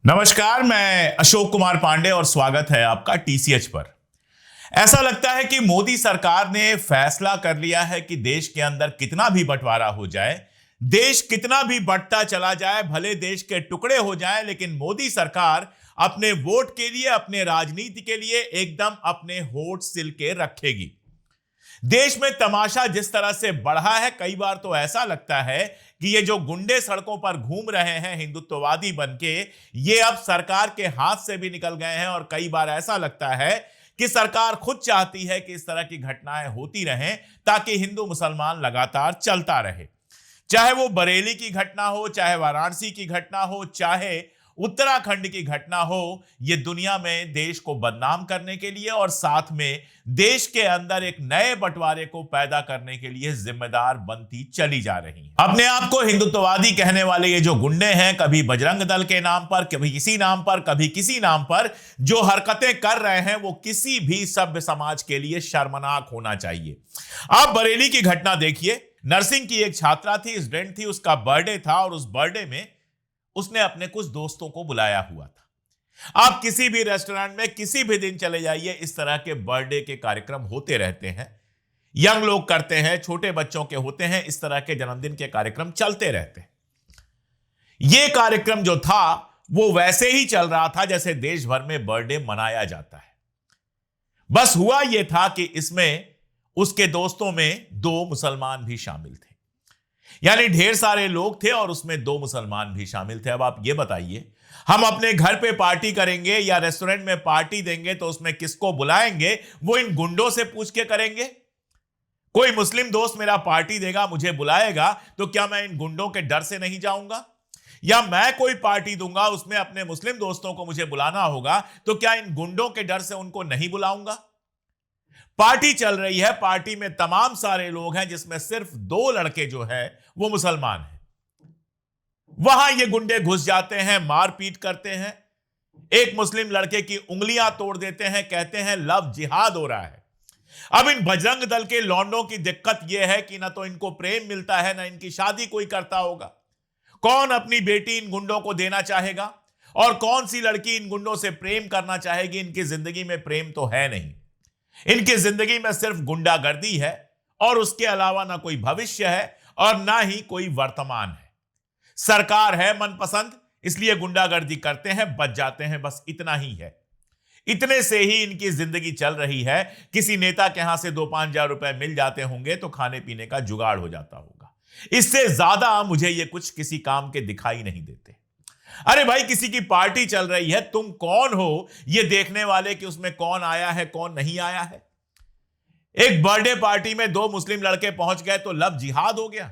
नमस्कार, मैं अशोक कुमार पांडे और स्वागत है आपका टीसीएच पर। ऐसा लगता है कि मोदी सरकार ने फैसला कर लिया है कि देश के अंदर कितना भी बंटवारा हो जाए, देश कितना भी बंटता चला जाए, भले देश के टुकड़े हो जाएं, लेकिन मोदी सरकार अपने वोट के लिए, अपने राजनीति के लिए एकदम अपने होठ सिल के रखेगी। देश में तमाशा जिस तरह से बढ़ा है, कई बार तो ऐसा लगता है कि ये जो गुंडे सड़कों पर घूम रहे हैं हिंदुत्ववादी बनके, ये अब सरकार के हाथ से भी निकल गए हैं। और कई बार ऐसा लगता है कि सरकार खुद चाहती है कि इस तरह की घटनाएं होती रहें ताकि हिंदू मुसलमान लगातार चलता रहे। चाहे वो बरेली की घटना हो, चाहे वाराणसी की घटना हो, चाहे उत्तराखंड की घटना हो, ये दुनिया में देश को बदनाम करने के लिए और साथ में देश के अंदर एक नए बंटवारे को पैदा करने के लिए जिम्मेदार बनती चली जा रही है। अपने आप को हिंदुत्ववादी कहने वाले ये जो गुंडे हैं, कभी बजरंग दल के नाम पर, कभी किसी नाम पर, कभी किसी नाम पर जो हरकतें कर रहे हैं, वो किसी भी सभ्य समाज के लिए शर्मनाक होना चाहिए। आप बरेली की घटना देखिए। नर्सिंग की एक छात्रा थी, स्टूडेंट थी, उसका बर्थडे था और उस बर्थडे में उसने अपने कुछ दोस्तों को बुलाया हुआ था। आप किसी भी रेस्टोरेंट में किसी भी दिन चले जाइए, इस तरह के बर्थडे के कार्यक्रम होते रहते हैं। यंग लोग करते हैं, छोटे बच्चों के होते हैं, इस तरह के जन्मदिन के कार्यक्रम चलते रहते हैं। यह कार्यक्रम जो था वो वैसे ही चल रहा था जैसे देश भर में बर्थडे मनाया जाता है। बस हुआ यह था कि इसमें उसके दोस्तों में 2 मुसलमान भी शामिल थे, यानी ढेर सारे लोग थे और उसमें 2 मुसलमान भी शामिल थे। अब आप ये बताइए, हम अपने घर पे पार्टी करेंगे या रेस्टोरेंट में पार्टी देंगे तो उसमें किसको बुलाएंगे? वो इन गुंडों से पूछ के करेंगे। कोई मुस्लिम दोस्त मेरा पार्टी देगा, मुझे बुलाएगा, तो क्या मैं इन गुंडों के डर से नहीं जाऊंगा? या मैं कोई पार्टी दूंगा, उसमें अपने मुस्लिम दोस्तों को मुझे बुलाना होगा, तो क्या इन गुंडों के डर से उनको नहीं बुलाऊंगा? पार्टी चल रही है, पार्टी में तमाम सारे लोग हैं, जिसमें सिर्फ 2 लड़के जो है वो मुसलमान हैं। वहां ये गुंडे घुस जाते हैं, मारपीट करते हैं, एक मुस्लिम लड़के की उंगलियां तोड़ देते हैं, कहते हैं लव जिहाद हो रहा है। अब इन बजरंग दल के लौंडों की दिक्कत यह है कि ना तो इनको प्रेम मिलता है, ना इनकी शादी कोई करता होगा। कौन अपनी बेटी इन गुंडों को देना चाहेगा और कौन सी लड़की इन गुंडों से प्रेम करना चाहेगी? इनकी जिंदगी में प्रेम तो है नहीं, इनकी जिंदगी में सिर्फ गुंडागर्दी है और उसके अलावा ना कोई भविष्य है और ना ही कोई वर्तमान है। सरकार है मनपसंद, इसलिए गुंडागर्दी करते हैं, बच जाते हैं, बस इतना ही है। इतने से ही इनकी जिंदगी चल रही है। किसी नेता के यहां से 2-5 हजार रुपए मिल जाते होंगे तो खाने पीने का जुगाड़ हो जाता होगा। इससे ज्यादा मुझे ये कुछ किसी काम के दिखाई नहीं देते। अरे भाई, किसी की पार्टी चल रही है, तुम कौन हो ये देखने वाले कि उसमें कौन आया है कौन नहीं आया है? एक बर्थडे पार्टी में 2 मुस्लिम लड़के पहुंच गए तो लव जिहाद हो गया।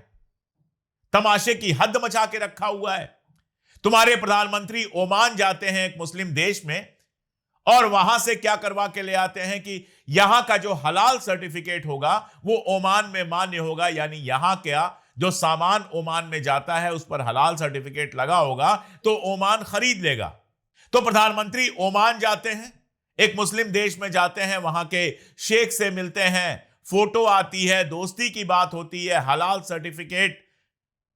तमाशे की हद मचा के रखा हुआ है। तुम्हारे प्रधानमंत्री ओमान जाते हैं एक मुस्लिम देश में और वहां से क्या करवा के ले आते हैं कि यहां का जो हलाल सर्टिफिकेट होगा वो ओमान में मान्य होगा, यानी यहां क्या जो सामान ओमान में जाता है उस पर हलाल सर्टिफिकेट लगा होगा तो ओमान खरीद लेगा। तो प्रधानमंत्री ओमान जाते हैं, एक मुस्लिम देश में जाते हैं, वहां के शेख से मिलते हैं, फोटो आती है, दोस्ती की बात होती है, हलाल सर्टिफिकेट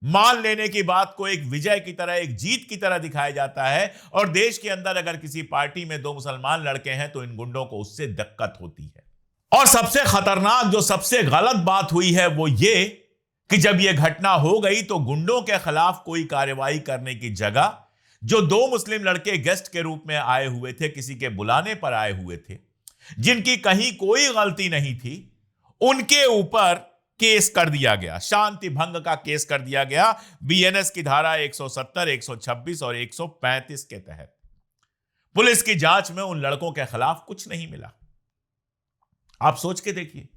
मान लेने की बात को एक विजय की तरह, एक जीत की तरह दिखाया जाता है। और देश के अंदर अगर किसी पार्टी में 2 मुसलमान लड़के हैं तो इन गुंडों को उससे दिक्कत होती है। और सबसे खतरनाक, जो सबसे गलत बात हुई है वो ये कि जब यह घटना हो गई तो गुंडों के खिलाफ कोई कार्रवाई करने की जगह जो 2 मुस्लिम लड़के गेस्ट के रूप में आए हुए थे, किसी के बुलाने पर आए हुए थे, जिनकी कहीं कोई गलती नहीं थी, उनके ऊपर केस कर दिया गया, शांति भंग का केस कर दिया गया बीएनएस की धारा 170, 126 और 135 के तहत। पुलिस की जांच में उन लड़कों के खिलाफ कुछ नहीं मिला। आप सोच के देखिए,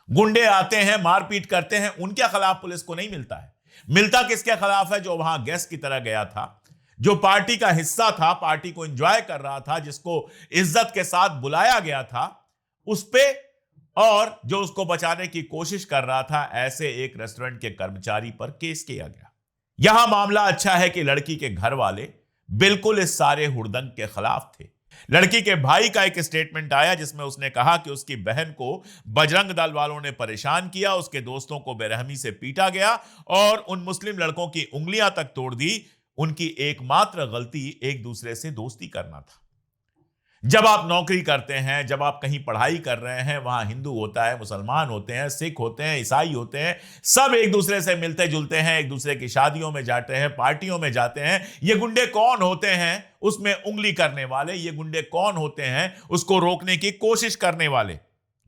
गुंडे आते हैं, मारपीट करते हैं, उनके खिलाफ पुलिस को नहीं मिलता है। मिलता किसके खिलाफ है? जो वहां गेस्ट की तरह गया था, जो पार्टी का हिस्सा था, पार्टी को एंजॉय कर रहा था, जिसको इज्जत के साथ बुलाया गया था, उस पे, और जो उसको बचाने की कोशिश कर रहा था, ऐसे एक रेस्टोरेंट के कर्मचारी पर केस किया गया। यहां मामला अच्छा है कि लड़की के घर वाले बिल्कुल इस सारे हुड़दंग के खिलाफ थे। लड़की के भाई का एक स्टेटमेंट आया जिसमें उसने कहा कि उसकी बहन को बजरंग दल वालों ने परेशान किया, उसके दोस्तों को बेरहमी से पीटा गया और उन मुस्लिम लड़कों की उंगलियां तक तोड़ दी, उनकी एकमात्र गलती एक दूसरे से दोस्ती करना था। जब आप नौकरी करते हैं, जब आप कहीं पढ़ाई कर रहे हैं, वहां हिंदू होता है, मुसलमान होते हैं, सिख होते हैं, ईसाई होते हैं, सब एक दूसरे से मिलते जुलते हैं, एक दूसरे की शादियों में जाते हैं, पार्टियों में जाते हैं। ये गुंडे कौन होते हैं? उसमें उंगली करने वाले। ये गुंडे कौन होते हैं? उसको रोकने की कोशिश करने वाले।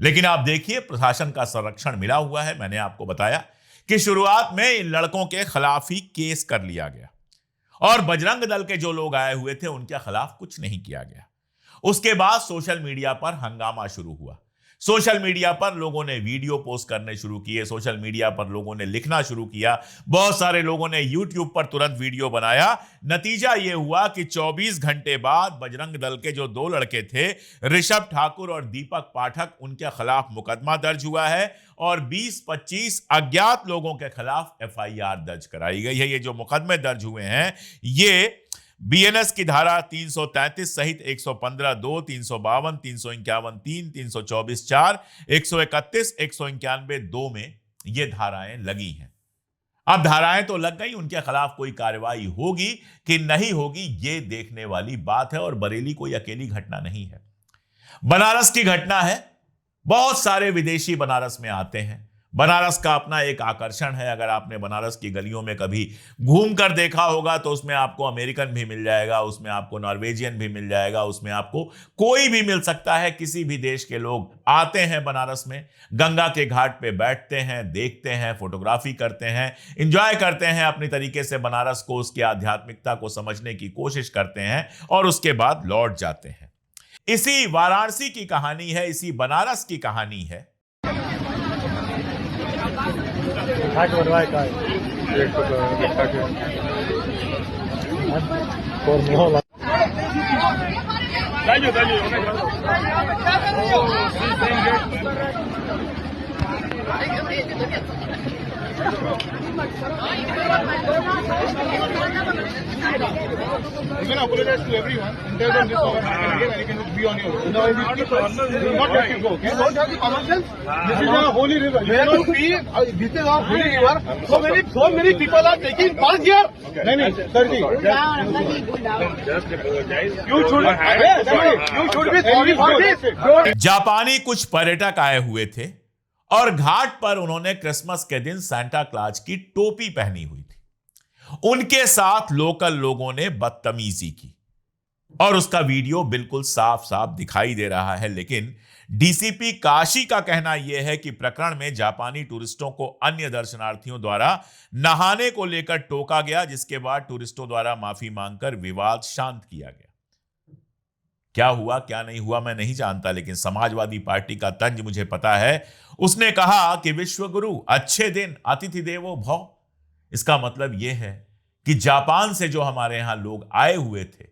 लेकिन आप देखिए, प्रशासन का संरक्षण मिला हुआ है। मैंने आपको बताया कि शुरुआत में इन लड़कों के खिलाफ ही केस कर लिया गया और बजरंग दल के जो लोग आए हुए थे उनके खिलाफ कुछ नहीं किया गया। उसके बाद सोशल मीडिया पर हंगामा शुरू हुआ। सोशल मीडिया पर लोगों ने वीडियो पोस्ट करने शुरू किए, सोशल मीडिया पर लोगों ने लिखना शुरू किया, बहुत सारे लोगों ने यूट्यूब पर तुरंत वीडियो बनाया। नतीजा यह हुआ कि 24 घंटे बाद बजरंग दल के जो 2 लड़के थे, ऋषभ ठाकुर और दीपक पाठक, उनके खिलाफ मुकदमा दर्ज हुआ है और 20-25 अज्ञात लोगों के खिलाफ FIR दर्ज कराई गई है। ये जो मुकदमे दर्ज हुए हैं, ये BNS की धारा 333 सहित 115(2), 352, 351(3), 324(4), 131, 191(2) में ये धाराएं लगी हैं। अब धाराएं तो लग गई, उनके खिलाफ कोई कार्रवाई होगी कि नहीं होगी, ये देखने वाली बात है। और बरेली कोई अकेली घटना नहीं है, बनारस की घटना है। बहुत सारे विदेशी बनारस में आते हैं। बनारस का अपना एक आकर्षण है। अगर आपने बनारस की गलियों में कभी घूमकर देखा होगा तो उसमें आपको अमेरिकन भी मिल जाएगा, उसमें आपको नॉर्वेजियन भी मिल जाएगा, उसमें आपको कोई भी मिल सकता है। किसी भी देश के लोग आते हैं बनारस में, गंगा के घाट पे बैठते हैं, देखते हैं, फोटोग्राफी करते हैं, एंजॉय करते हैं अपनी तरीके से बनारस को, उसकी आध्यात्मिकता को समझने की कोशिश करते हैं और उसके बाद लौट जाते हैं। इसी वाराणसी की कहानी है, इसी बनारस की कहानी है। You can apologize to everyone. And tell them this over happened again and you can just be on your own. No, you will not let you go. You don't have the common sense. This is a holy river. You have to be. This is our holy river. So many people are taking part here. No, sir ji. Just apologize. You should be sorry for this. जापानी कुछ पर्यटक आए हुए थे और घाट पर उन्होंने Christmas के दिन सांता क्लॉज की टोपी पहनी हुई थी। उनके साथ लोकल लोगों ने बदतमीजी की और उसका वीडियो बिल्कुल साफ साफ दिखाई दे रहा है। लेकिन डीसीपी काशी का कहना यह है कि प्रकरण में जापानी टूरिस्टों को अन्य दर्शनार्थियों द्वारा नहाने को लेकर टोका गया, जिसके बाद टूरिस्टों द्वारा माफी मांगकर विवाद शांत किया गया। क्या हुआ क्या नहीं हुआ मैं नहीं जानता, लेकिन समाजवादी पार्टी का तंज मुझे पता है। उसने कहा कि विश्वगुरु अच्छे दिन अतिथि देवो भव। इसका मतलब यह है कि जापान से जो हमारे यहां लोग आए हुए थे,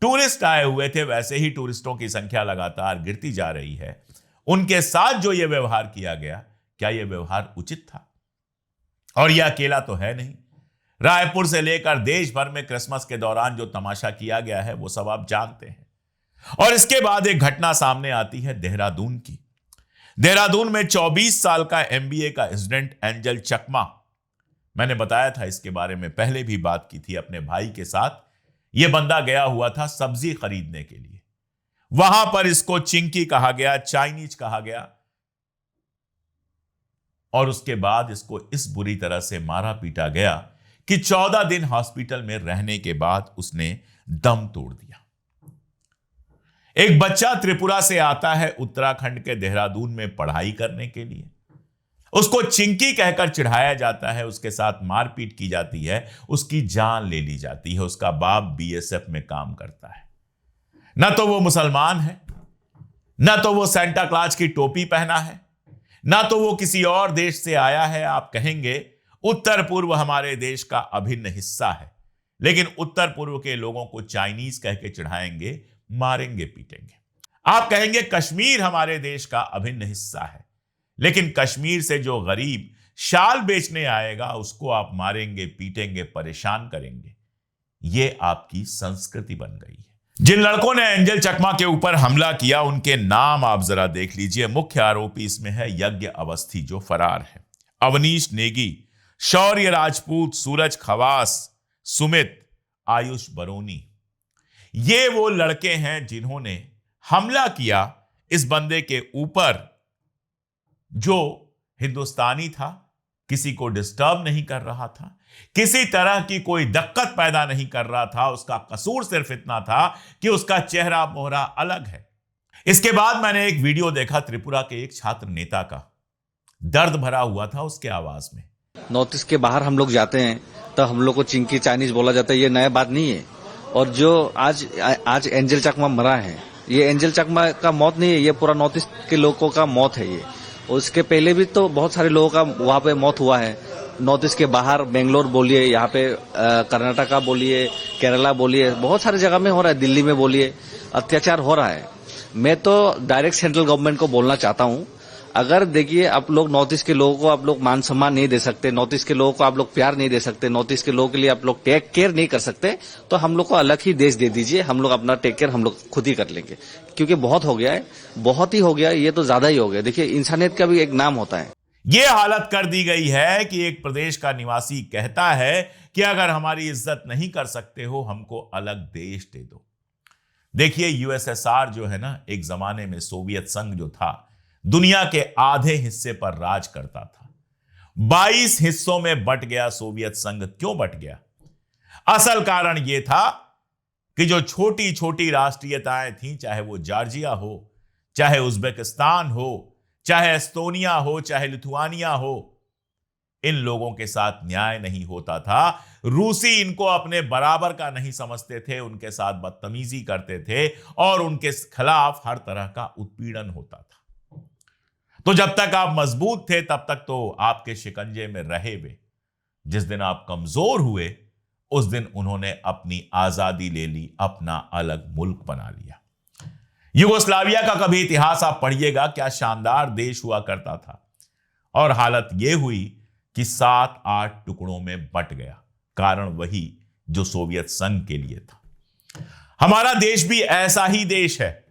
टूरिस्ट आए हुए थे, वैसे ही टूरिस्टों की संख्या लगातार गिरती जा रही है। उनके साथ जो यह व्यवहार किया गया, क्या यह व्यवहार उचित था? और यह अकेला तो है नहीं, रायपुर से लेकर देश भर में क्रिसमस के दौरान जो तमाशा किया गया है वो सब आप जानते हैं। और इसके बाद एक घटना सामने आती है देहरादून की। देहरादून में 24 साल का MBA का स्टूडेंट एंजल चकमा, मैंने बताया था इसके बारे में, पहले भी बात की थी अपने भाई के साथ। यह बंदा गया हुआ था सब्जी खरीदने के लिए। वहां पर इसको चिंकी कहा गया, चाइनीज कहा गया, और उसके बाद इसको इस बुरी तरह से मारा पीटा गया कि 14 दिन हॉस्पिटल में रहने के बाद उसने दम तोड़ दिया। एक बच्चा त्रिपुरा से आता है उत्तराखंड के देहरादून में पढ़ाई करने के लिए। उसको चिंकी कहकर चिढ़ाया जाता है, उसके साथ मारपीट की जाती है, उसकी जान ले ली जाती है। उसका बाप BSF में काम करता है। ना तो वो मुसलमान है, ना तो वो सेंटा क्लॉज की टोपी पहना है, ना तो वो किसी और देश से आया है। आप कहेंगे उत्तर पूर्व हमारे देश का अभिन्न हिस्सा है, लेकिन उत्तर पूर्व के लोगों को चाइनीज कह के चिढ़ाएंगे, मारेंगे, पीटेंगे। आप कहेंगे कश्मीर हमारे देश का अभिन्न हिस्सा है, लेकिन कश्मीर से जो गरीब शाल बेचने आएगा उसको आप मारेंगे, पीटेंगे, परेशान करेंगे। ये आपकी संस्कृति बन गई है। जिन लड़कों ने एंजल चकमा के ऊपर हमला किया उनके नाम आप जरा देख लीजिए। मुख्य आरोपी इसमें है यज्ञ अवस्थी जो फरार है, अवनीश नेगी, शौर्य राजपूत, सूरज खवास, सुमित, आयुष बरोनी, ये वो लड़के हैं जिन्होंने हमला किया इस बंदे के ऊपर जो हिंदुस्तानी था, किसी को डिस्टर्ब नहीं कर रहा था, किसी तरह की कोई दिक्कत पैदा नहीं कर रहा था। उसका कसूर सिर्फ इतना था कि उसका चेहरा मोहरा अलग है। इसके बाद मैंने एक वीडियो देखा त्रिपुरा के एक छात्र नेता का, दर्द भरा हुआ था उसके आवाज में। नॉर्थ ईस्ट के बाहर हम लोग जाते हैं तो हम लोग को चिंकी चाइनीज बोला जाता है, ये नया बात नहीं है। और जो आज एंजल चकमा मरा है, ये एंजल चकमा का मौत नहीं है, ये पूरा नॉर्थ ईस्ट के लोगों का मौत है ये। उसके पहले भी तो बहुत सारे लोगों का वहां पे मौत हुआ है। नॉर्थ ईस्ट के बाहर बेंगलोर बोलिए, यहाँ पे कर्नाटका बोलिए, केरला बोलिए, बहुत सारी जगह में हो रहा है, दिल्ली में बोलिए, अत्याचार हो रहा है। मैं तो डायरेक्ट सेंट्रल गवर्नमेंट को बोलना चाहता हूँ, अगर देखिए आप लोग नॉर्थ ईस्ट के लोगों को आप लोग मान सम्मान नहीं दे सकते, नॉर्थ ईस्ट के लोगों को आप लोग प्यार नहीं दे सकते, नॉर्थ ईस्ट के लोगों के लिए आप लोग टेक केयर नहीं कर सकते, तो हम लोग को अलग ही देश दे दीजिए। हम लोग अपना टेक केयर हम लोग खुद ही कर लेंगे, क्योंकि बहुत हो गया है, बहुत ही हो गया, ये तो ज्यादा ही हो गया। देखिए इंसानियत का भी एक नाम होता है। ये हालत कर दी गई है कि एक प्रदेश का निवासी कहता है कि अगर हमारी इज्जत नहीं कर सकते हो, हमको अलग देश दे दो। देखिए यूएसएसआर जो है ना, एक जमाने में सोवियत संघ जो था, दुनिया के आधे हिस्से पर राज करता था। 22 हिस्सों में बट गया सोवियत संघ। क्यों बट गया? असल कारण यह था कि जो छोटी छोटी राष्ट्रीयताएं थीं, चाहे वो जॉर्जिया हो, चाहे उज्बेकिस्तान हो, चाहे एस्तोनिया हो, चाहे लिथुआनिया हो, इन लोगों के साथ न्याय नहीं होता था। रूसी इनको अपने बराबर का नहीं समझते थे, उनके साथ बदतमीजी करते थे और उनके खिलाफ हर तरह का उत्पीड़न होता था। तो जब तक आप मजबूत थे तब तक तो आपके शिकंजे में रहे वे। जिस दिन आप कमजोर हुए उस दिन उन्होंने अपनी आजादी ले ली, अपना अलग मुल्क बना लिया। युगोस्लाविया का कभी इतिहास आप पढ़िएगा, क्या शानदार देश हुआ करता था, और हालत यह हुई कि 7-8 टुकड़ों में बट गया। कारण वही जो सोवियत संघ के लिए था। हमारा देश भी ऐसा ही देश है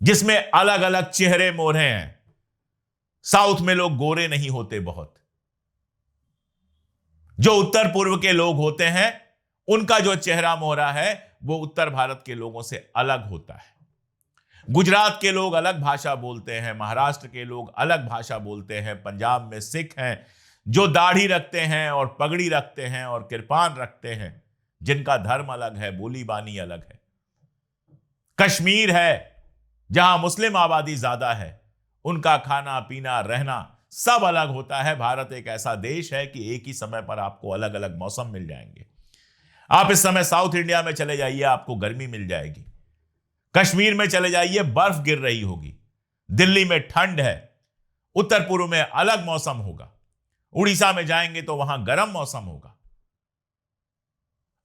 जिसमें अलग अलग चेहरे मोहरे हैं। साउथ में लोग गोरे नहीं होते बहुत, जो उत्तर पूर्व के लोग होते हैं उनका जो चेहरा मोहरा है वो उत्तर भारत के लोगों से अलग होता है। गुजरात के लोग अलग भाषा बोलते हैं, महाराष्ट्र के लोग अलग भाषा बोलते हैं, पंजाब में सिख हैं जो दाढ़ी रखते हैं और पगड़ी रखते हैं और किरपान रखते हैं, जिनका धर्म अलग है, बोली बानी अलग है। कश्मीर है जहां मुस्लिम आबादी ज्यादा है, उनका खाना पीना रहना सब अलग होता है। भारत एक ऐसा देश है कि एक ही समय पर आपको अलग अलग मौसम मिल जाएंगे। आप इस समय साउथ इंडिया में चले जाइए, आपको गर्मी मिल जाएगी। कश्मीर में चले जाइए, बर्फ गिर रही होगी। दिल्ली में ठंड है, उत्तर पूर्व में अलग मौसम होगा। उड़ीसा में जाएंगे तो वहां गर्म मौसम होगा।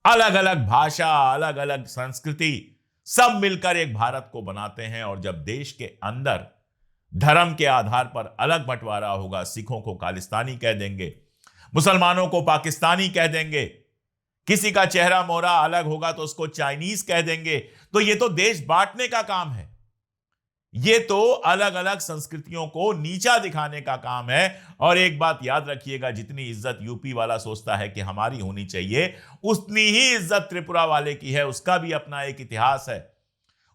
अलग अलग भाषा, अलग अलग संस्कृति, सब मिलकर एक भारत को बनाते हैं। और जब देश के अंदर धर्म के आधार पर अलग बंटवारा होगा, सिखों को खालिस्तानी कह देंगे, मुसलमानों को पाकिस्तानी कह देंगे, किसी का चेहरा मोहरा अलग होगा तो उसको चाइनीज कह देंगे, तो ये तो देश बांटने का काम है। ये तो अलग अलग संस्कृतियों को नीचा दिखाने का काम है। और एक बात याद रखिएगा, जितनी इज्जत यूपी वाला सोचता है कि हमारी होनी चाहिए, उतनी ही इज्जत त्रिपुरा वाले की है। उसका भी अपना एक इतिहास है,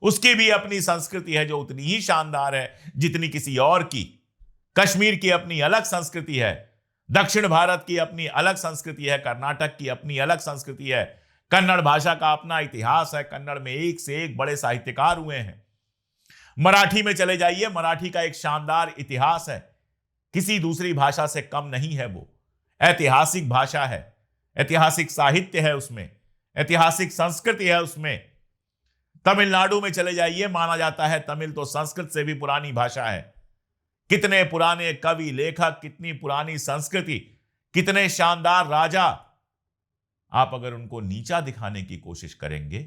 उसकी भी अपनी संस्कृति है जो उतनी ही शानदार है जितनी किसी और की। कश्मीर की अपनी अलग संस्कृति है, दक्षिण भारत की अपनी अलग संस्कृति है, कर्नाटक की अपनी अलग संस्कृति है, कन्नड़ भाषा का अपना इतिहास है। कन्नड़ में एक से एक बड़े साहित्यकार हुए हैं। मराठी में चले जाइए, मराठी का एक शानदार इतिहास है, किसी दूसरी भाषा से कम नहीं है। वो ऐतिहासिक भाषा है, ऐतिहासिक साहित्य है उसमें, ऐतिहासिक संस्कृति है उसमें। तमिलनाडु में चले जाइए, माना जाता है तमिल तो संस्कृत से भी पुरानी भाषा है। कितने पुराने कवि लेखक, कितनी पुरानी संस्कृति, कितने शानदार राजा। आप अगर उनको नीचा दिखाने की कोशिश करेंगे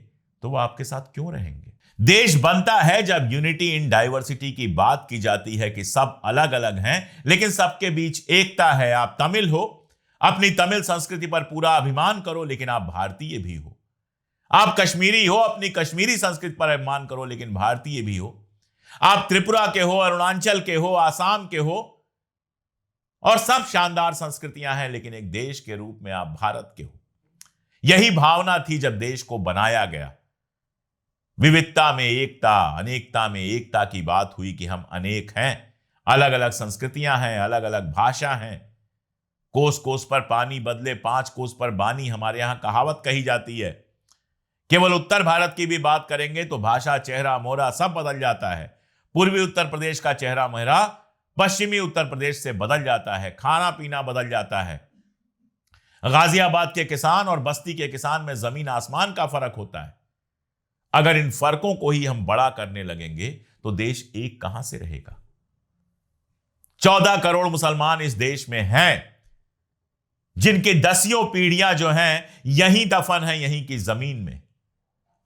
तो वो आपके साथ क्यों रहेंगे? देश बनता है जब यूनिटी इन डाइवर्सिटी की बात की जाती है कि सब अलग अलग हैं लेकिन सबके बीच एकता है। आप तमिल हो, अपनी तमिल संस्कृति पर पूरा अभिमान करो, लेकिन आप भारतीय भी हो। आप कश्मीरी हो, अपनी कश्मीरी संस्कृति पर अभिमान करो, लेकिन भारतीय भी हो। आप त्रिपुरा के हो, अरुणाचल के हो, आसाम के हो, और सब शानदार संस्कृतियां हैं, लेकिन एक देश के रूप में आप भारत के हो। यही भावना थी जब देश को बनाया गया। विविधता में एकता, अनेकता में एकता की बात हुई कि हम अनेक हैं, अलग अलग संस्कृतियां हैं, अलग अलग भाषा हैं। कोस कोस पर पानी बदले 5 कोस पर बानी, हमारे यहां कहावत कही जाती है। केवल उत्तर भारत की भी बात करेंगे तो भाषा, चेहरा मोहरा सब बदल जाता है। पूर्वी उत्तर प्रदेश का चेहरा मोहरा पश्चिमी उत्तर प्रदेश से बदल जाता है, खाना पीना बदल जाता है। गाजियाबाद के किसान और बस्ती के किसान में जमीन आसमान का फर्क होता है। अगर इन फर्कों को ही हम बड़ा करने लगेंगे तो देश एक कहां से रहेगा। 14 करोड़ मुसलमान इस देश में हैं, जिनकी दसियों पीढ़ियां जो हैं यहीं दफन हैं, यहीं की जमीन में।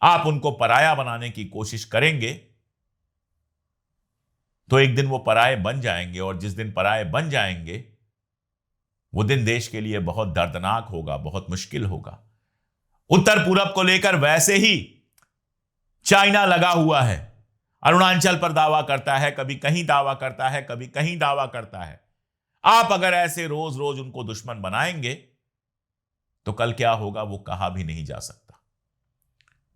आप उनको पराया बनाने की कोशिश करेंगे तो एक दिन वो पराये बन जाएंगे, और जिस दिन पराये बन जाएंगे वो दिन देश के लिए बहुत दर्दनाक होगा, बहुत मुश्किल होगा। उत्तर पूरब को लेकर वैसे ही चाइना लगा हुआ है। अरुणाचल पर दावा करता है, कभी कहीं दावा करता है, कभी कहीं दावा करता है। आप अगर ऐसे रोज रोज उनको दुश्मन बनाएंगे तो कल क्या होगा वो कहा भी नहीं जा सकता।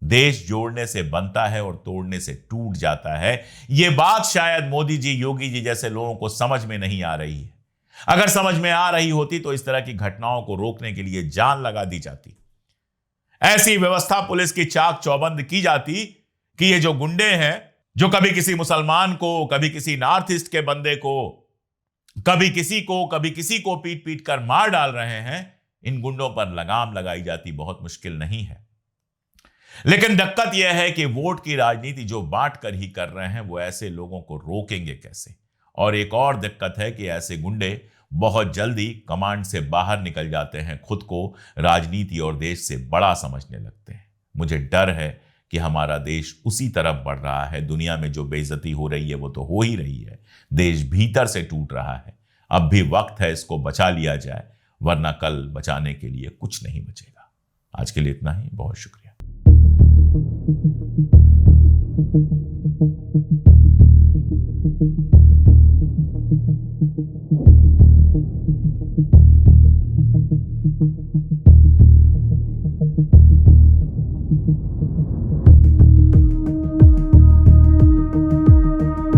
देश जोड़ने से बनता है और तोड़ने से टूट जाता है। यह बात शायद मोदी जी, योगी जी जैसे लोगों को समझ में नहीं आ रही है। अगर समझ में आ रही होती तो इस तरह की घटनाओं को रोकने के लिए जान लगा दी जाती। ऐसी व्यवस्था पुलिस की चाक चौबंद की जाती कि ये जो गुंडे हैं, जो कभी किसी मुसलमान को, कभी किसी नॉर्थ ईस्ट के बंदे को, कभी किसी को पीट पीट कर मार डाल रहे हैं, इन गुंडों पर लगाम लगाई जाती। बहुत मुश्किल नहीं है। लेकिन दिक्कत यह है कि वोट की राजनीति जो बांट कर ही कर रहे हैं, वो ऐसे लोगों को रोकेंगे कैसे। और एक और दिक्कत है कि ऐसे गुंडे बहुत जल्दी कमांड से बाहर निकल जाते हैं, खुद को राजनीति और देश से बड़ा समझने लगते हैं। मुझे डर है कि हमारा देश उसी तरफ बढ़ रहा है। दुनिया में जो बेइज्जती हो रही है वो तो हो ही रही है, देश भीतर से टूट रहा है। अब भी वक्त है इसको बचा लिया जाए, वरना कल बचाने के लिए कुछ नहीं बचेगा। आज के लिए इतना ही, बहुत शुक्रिया। Thank you.